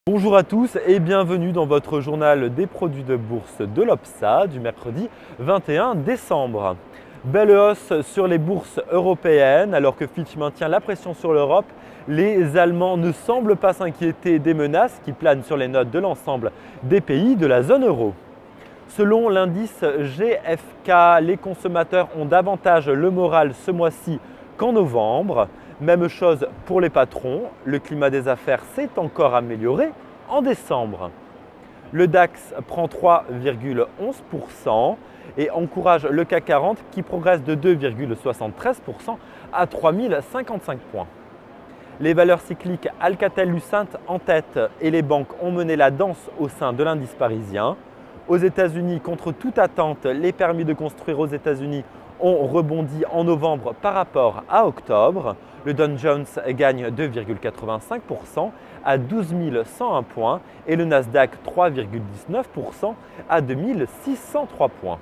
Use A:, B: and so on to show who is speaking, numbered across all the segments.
A: Bonjour à tous et bienvenue dans votre journal des produits de bourse de l'OPSA du mercredi 21 décembre. Belle hausse sur les bourses européennes alors que Fitch maintient la pression sur l'Europe. Les Allemands ne semblent pas s'inquiéter des menaces qui planent sur les notes de l'ensemble des pays de la zone euro. Selon l'indice GFK, les consommateurs ont davantage le moral ce mois-ci qu'en novembre. Même chose pour les patrons, le climat des affaires s'est encore amélioré en décembre. Le DAX prend 3,11% et encourage le CAC 40 qui progresse de 2,73% à 3055 points. Les valeurs cycliques Alcatel-Lucent en tête et les banques ont mené la danse au sein de l'indice parisien. Aux États-Unis, contre toute attente, les permis de construire aux États-Unis ont rebondi en novembre par rapport à octobre. Le Dow Jones gagne 2,85% à 12 101 points et le Nasdaq 3,19% à 2 603 points.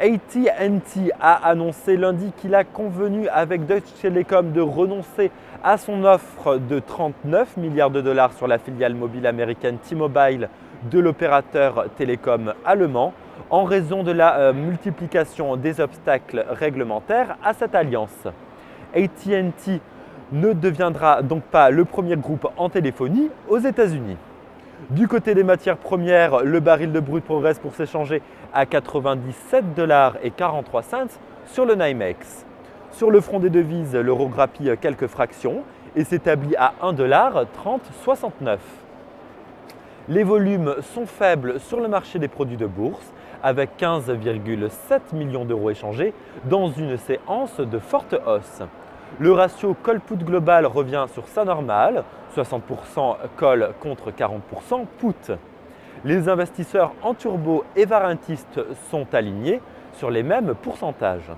A: AT&T a annoncé lundi qu'il a convenu avec Deutsche Telekom de renoncer à son offre de 39 milliards de dollars sur la filiale mobile américaine T-Mobile de l'opérateur télécom allemand en raison de la multiplication des obstacles réglementaires à cette alliance. AT&T ne deviendra donc pas le premier groupe en téléphonie aux États-Unis. Du côté des matières premières, le baril de brut progresse pour s'échanger à 97,43 $ sur le NYMEX. Sur le front des devises, l'euro grappille quelques fractions et s'établit à 1,3069 $. Les volumes sont faibles sur le marché des produits de bourse avec 15,7 millions d'euros échangés dans une séance de forte hausse. Le ratio call-put global revient sur sa normale, 60% call contre 40% put. Les investisseurs en turbo et varentistes sont alignés sur les mêmes pourcentages.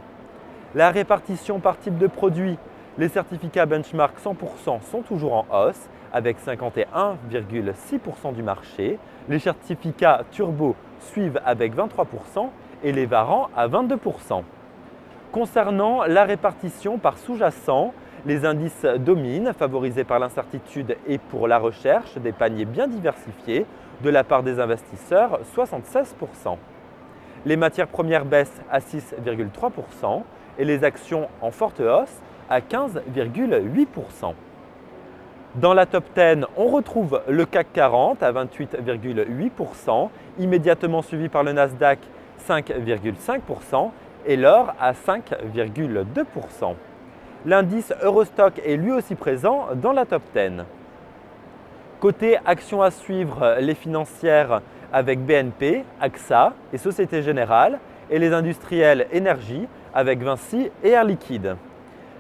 A: La répartition par type de produit, les certificats benchmark 100% sont toujours en hausse avec 51,6% du marché. Les certificats turbo suivent avec 23% et les varants à 22%. Concernant la répartition par sous-jacent, les indices dominent, favorisés par l'incertitude et pour la recherche des paniers bien diversifiés de la part des investisseurs, 76%. Les matières premières baissent à 6,3% et les actions en forte hausse à 15,8%. Dans la top 10, on retrouve le CAC 40 à 28,8%, immédiatement suivi par le Nasdaq 5,5% et l'or à 5,2%. L'indice Eurostock est lui aussi présent dans la top 10. Côté actions à suivre, les financières avec BNP, AXA et Société Générale et les industriels énergie avec Vinci et Air Liquide.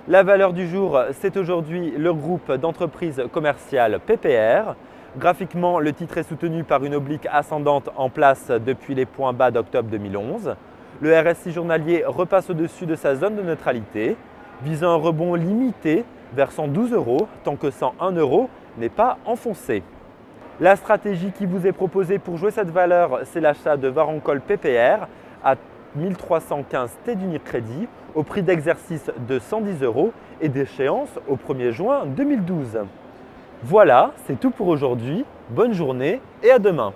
A: La valeur du jour, c'est aujourd'hui le groupe d'entreprises commerciales PPR. Graphiquement, le titre est soutenu par une oblique ascendante en place depuis les points bas d'octobre 2011. Le RSI journalier repasse au-dessus de sa zone de neutralité, visant un rebond limité vers 112 € tant que 101 € n'est pas enfoncé. La stratégie qui vous est proposée pour jouer cette valeur, c'est l'achat de Varencol PPR à 1315 T d'Unicredit au prix d'exercice de 110 € et d'échéance au 1er juin 2012. Voilà, c'est tout pour aujourd'hui. Bonne journée et à demain.